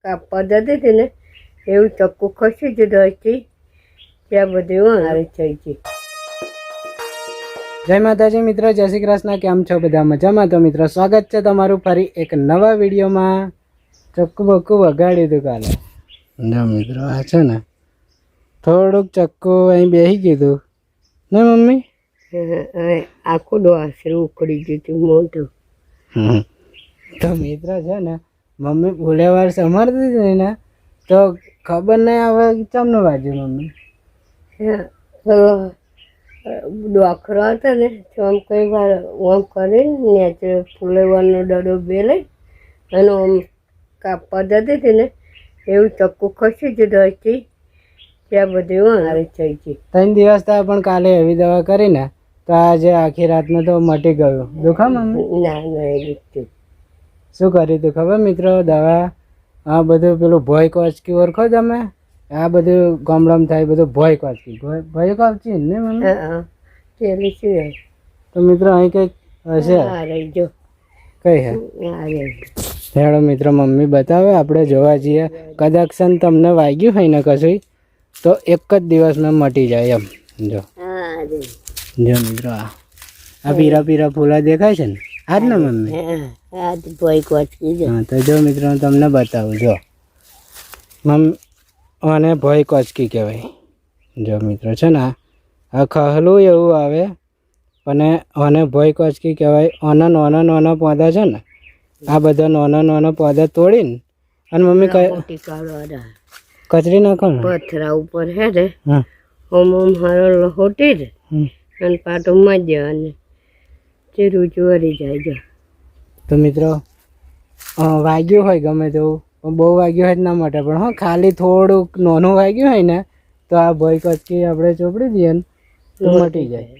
કાપવા જતી હતી ને એવું ચક્કુ ખસી જ હતી ત્યાં બધું હારે થઈ ગઈ. જય માતાજી મિત્રો, જય શ્રી કૃષ્ણ. કેમ છો બધા? મજામાં? તો મિત્રો સ્વાગત છે તમારું ફરી એક નવા વિડીયોમાં. ચક્કુ બક્કુ વગાડ્યું હતું કાલે. જો મિત્રો આ છે ને થોડુંક ચક્કુ અહીં બેસી ગયું ને મમ્મી, આખું આશરે ઉકળી ગયું હતું મોઢું. તો મિત્ર છે ને મમ્મી ફૂલેવાર સમારતી હતી ને તો ખબર નહીં આવે ચમનું વાગ્યું મમ્મી. ડોખરો હતો ને તો આમ કઈ વાર આમ કરીને નેચે ફૂલેવાનો ડડો બે લઈ અને આમ કાપવા જતી હતી ને એવું ચક્કુ ખસી જ હતી ત્યાં બધું હારે થઈ ગઈ. 3 દિવસ થયા પણ કાલે એવી દવા કરી ને તો આજે આખી રાતમાં તો મટી ગયું. દુખા મમ્મી? ના ના એ રીતે શું કર્યું તું ખબર મિત્રો? દવા આ બધું પેલું ભોય કોચકી ઓળખો તમે? આ બધું ગામડામાં થાય બધું ભોય કોચકી. ભોય કોચકી ને મમ્મી? પેલી શું તો મિત્રો અહીં કંઈક હશે. રહી જો કઈ હે? હેડો મિત્રો મમ્મી બતાવે, આપણે જોવા જઈએ. કદાચ તમને વાગ્યું હોય ને કશું તો એક જ દિવસમાં મટી જાય એમ. જો જો મિત્રો આ પીરા પીરા ફૂલા દેખાય છે ને આજ ને મમ્મી? હા તો જો મિત્રો હું તમને બતાવું. જો આને ભોય કોચકી કહેવાય. જો મિત્રો છે ને આ ખહલું એવું આવે અને આને ભોય કોચકી કહેવાય. આના નાના નાના પૌધા છે ને આ બધા નાના નાના પૌધા તોડીને અને મમ્મી કચરી નાખો ને પથરા ઉપર હે રે ઓમ ઓમ હારો લહોટી રે અને પાટો માં દેવાને ચીરું ચોરી જાય. જો તો મિત્રો વાગ્યું હોય ગમે તેવું પણ બહુ વાગ્યું હોય જ ના માટે પણ હા ખાલી થોડુંક નાનું વાગ્યું હોય ને તો આ ભોય કચકી આપણે ચોપડી દઈએ ને તો મટી જાય.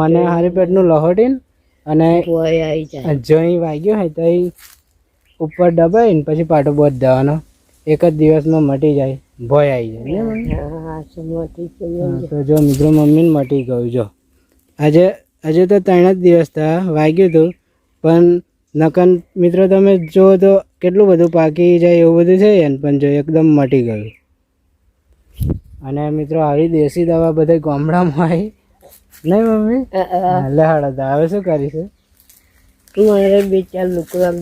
અને હારી પેટનું લહોટીને અને જઈ વાગ્યું હોય તો એ ઉપર દબાઈને પછી પાટો બોધ દેવાનો. એક જ દિવસમાં મટી જાય, ભોય આવી જાય. તો જો મિત્રો મમ્મીને મટી ગયું. જો આજે તો 3 જ દિવસ થયા વાગ્યું હતું પણ નકન મિત્રો તમે જો તો કેટલું બધું પાકી જાય એવું બધું છે ને પણ જો એકદમ મટી ગયું. અને મિત્રો આવી દેશી દવા બધા ગામડામાં આવી નહીં મમ્મી? લહાડા હવે શું કરીશું? મારે 2-4 લુકડા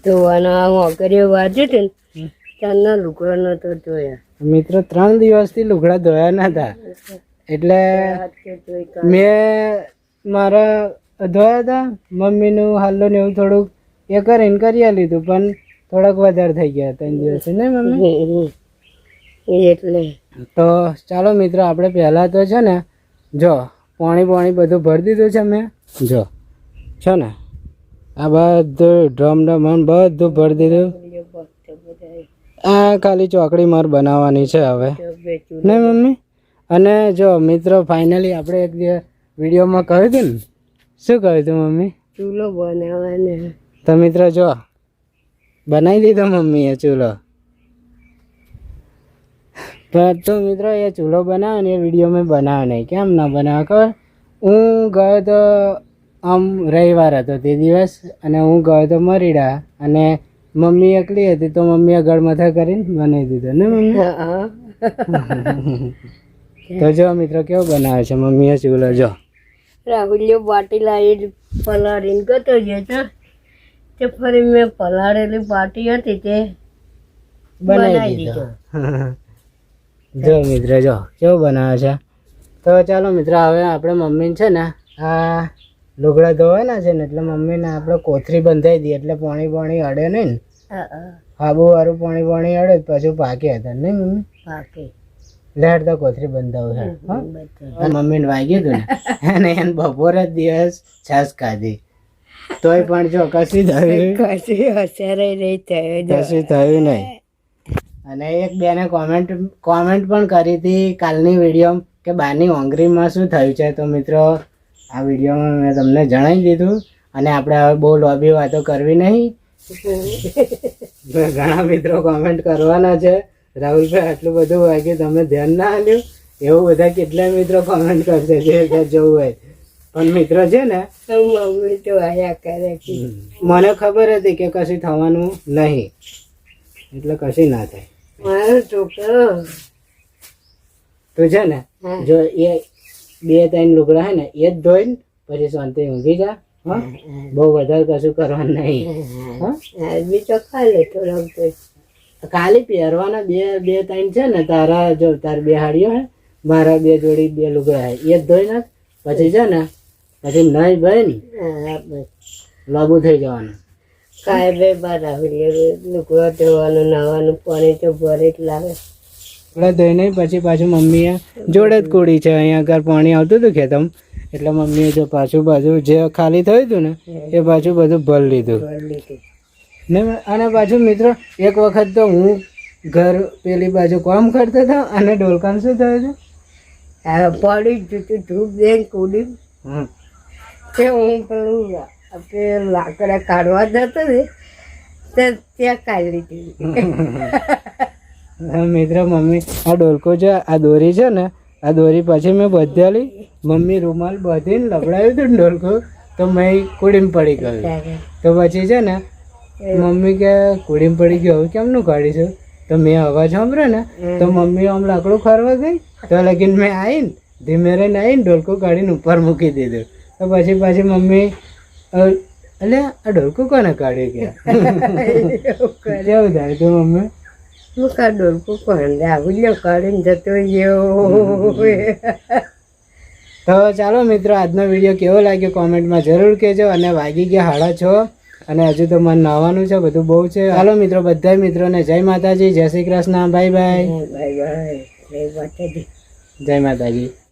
ધોવાના વગેરે વાંચ્યું હતું ને ત્યારના લુકડા નતો ધોયા. મિત્રો 3 દિવસથી લુગડા ધોયા નતા એટલે મેં મારા ધોયા હતા. મમ્મીનું હાલો ને એવું થોડુંક એ કરીને કરી લીધું પણ થોડાક વધારે થઈ ગયા 3 દિવસ ને મમ્મી. એટલે તો ચાલો મિત્રો આપણે પહેલાં તો છે ને જો પાણી બધું ભરી દીધું છે મેં. જો છે ને આ બધું ડ્રમ બધું ભરી દીધું. આ ખાલી ચોકડી માર બનાવવાની છે હવે નહીં મમ્મી? અને જો મિત્રો ફાઇનલી આપણે એક વિડીયોમાં કહ્યું હતું ને, શું કહ્યું હતું મમ્મી? ચૂલો બનાવવાનો. તો મિત્રો જો બનાવી દીધો મમ્મીએ ચૂલો. તો મિત્રો એ ચૂલો બનાવે ને એ વિડીયો મેં બનાવ્યો નહીં. કેમ ના બનાવે ખબર? હું ગયો તો આમ રવિવાર હતો તે દિવસ અને હું ગયો તો મરીડા અને મમ્મી એકલી હતી તો મમ્મીએ ગળમથા કરીને બનાવી દીધો ને મમ્મી? તો જો મિત્રો કેવો બનાવે છે મમ્મીએ ચૂલો. જો રાહુલિયો બાટી લાવી પલાળીને ગતો છે તે ફરી મેં પલાળેલી બાટી હતી તે બનાવી દીધો. જો મિત્ર જો કેવું બનાવે છે. તો ચાલો મિત્ર હવે આપણે મમ્મીને છે ને આ લુગડા ધોવાના છે ને એટલે મમ્મીને આપણે કોથરી બંધાઈ દઈએ એટલે પાણી અડે નહીં ને. હાબુ વાળું પાણી અડે પછી પાકે હતા નહીં મમ્મી? પાકે લેટ તો કોથરી બંધાવું છે. મમ્મીને વાગ્યું હતું ને અને એને બપોરે જ દિવસ છાસ ખાધી તોય પણ જો કશું થયું નહીં. અને એક બેને કોમેન્ટ પણ કરી હતી કાલની વિડીયો કે બાની ઓંગરીમાં શું થયું છે. તો મિત્રો આ વિડીયોમાં મેં તમને જણાવી દીધું અને આપણે હવે બહુ લોબી વાતો કરવી નહીં. ઘણા મિત્રો કોમેન્ટ કરવાના છે રાહુલભાઈ આટલું બધું વાગ્યું તમે ધ્યાન ના આપ્યું એવું બધા કેટલાય મિત્રો કોમેન્ટ કરશે જે જવું હોય. પણ મિત્રો છે ને મમ્મી તો આયા કરે મને ખબર હતી કે કશું થવાનું નહીં એટલે કશું ના થાય. મારો છોકરો તો છે ને હા. જો એ 2-3 લુગડા હે ને એ જ ધોઈને પછી શાંતિ ઊંઘી જા. હા, બહુ વધારે કશું કરવાનું નહીં. હા, બી તો ખાલે થોડોક તો ખાલી પહેરવાના 2-3 છે ને તારા. જો તાર 2 હાડીઓ હે, મારા 2 જોડી 2 લુગડા હે, એ જ ધોઈ નાખ. પછી છે ને પછી નહીં ભાઈ ને હા બસ લાંબુ થઈ જવાનું. કાંઈ બે બાર આવેલી લુગડો ધોવાનું નાવાનું પાણી તો ભરે જ લાગે. એટલે ધોઈને પછી પાછું મમ્મીએ જોડે જ કુડી છે અહીંયા આગળ પાણી આવતું હતું ખેતમ, એટલે મમ્મીએ જો પાછું બાજુ જે ખાલી થયું હતું ને એ પાછું બધું ભરી લીધું. ભરી લીધી. ને અને પાછું મિત્રો એક વખત તો હું ઘર પેલી બાજુ કામ કરતો હતો અને ડોલકામ શું થયું હતું. હા પડી જ જતું ધૂપ દઈને કૂડી હમ. તે હું પેલું આપણે લાકડા કાઢવા જતો ને તે ત્યાં કાઢી લીધી. મિત્રો મમ્મી આ ડોલકો છે, આ દોરી છે ને, આ દોરી પછી મેં બધેલી મમ્મી રૂમાલ બધીને લબડાવ્યું હતું ને ડોલકો, તો મેં કુડીમાં પડી ગયું. તો પછી છે ને મમ્મી કે કુડીમાં પડી ગયું હવે કેમનું કાઢીશું. તો મેં અવાજ સાંભળ્યો ને તો મમ્મી આમ લાકડું ખરવા ગઈ, તો લગીન મેં આવીને ધીમે રહીને આવીને ડોલકો કાઢીને ઉપર મૂકી દીધું. તો પછી મમ્મી એટલે આ ડોલકો કોને કાઢ્યું કે કેવું થાય તું મમ્મી. હું કા ડોલકું કોણ આવું કાઢીને જતો ગયો. તો ચાલો મિત્રો આજનો વિડીયો કેવો લાગ્યો કોમેન્ટમાં જરૂર કહેજો. અને વાગી ગયા 6:30 અને હજુ તો મને નાવાનું છે, બધું બહુ છે. ચાલો મિત્રો બધા મિત્રોને જય માતાજી, જય Shri Krishna, bye bye. Bye bye જય માતાજી. જય માતાજી.